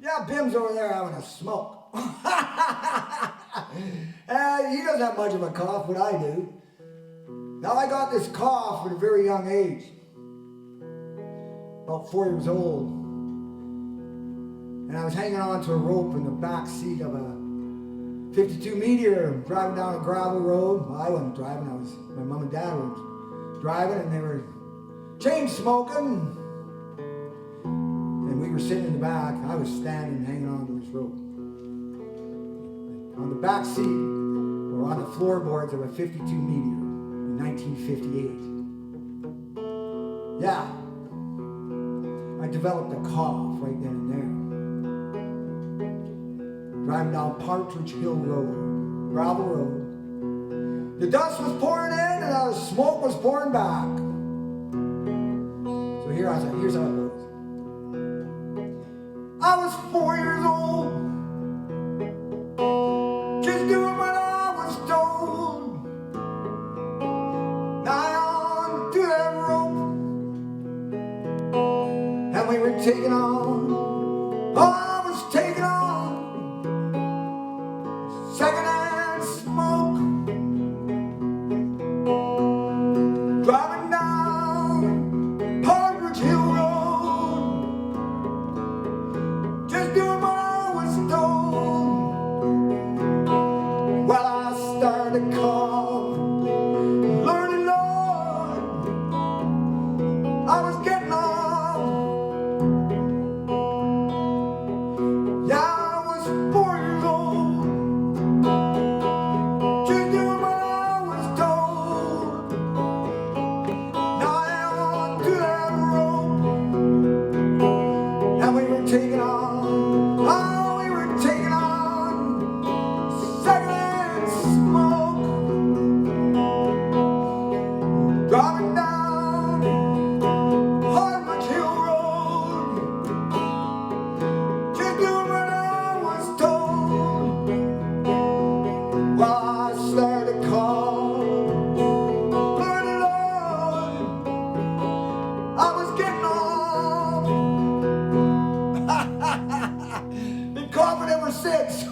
Yeah, Bim's over there having a smoke. He doesn't have much of a cough, but I do. Now I got this cough at a very young age. About 4 years old. And I was hanging on to a rope in the back seat of a 52 Meteor driving down a gravel road. Well, I wasn't driving, my mom and dad were driving, and they were chain smoking. And we were sitting in the back. I was standing hanging on to this rope. On the back seat, or on the floorboards of a 52 Meteor in 1958. Yeah. I developed a cough right then and there. Driving down Partridge Hill Road, gravel road. The dust was pouring in and the smoke was pouring back. So here's how it goes. I was 4 years old, just doing what I was told. Now on to that rope, and we were taking on. Oh, I was taking on secondhand smoke, driving down Partridge Hill Road, just doing what I was told. Well, I started to cough, learning, Lord, I was getting on. Yeah, I was 4 years old, just doing what I was told. Now I am on to that rope, and we were taking on. Oh, we were taking on secondhand smoke, driving down Partridge Hill Road, just doing what I was told. Well, I started to call, learning, Lord, I was getting on. Been coughing ever since.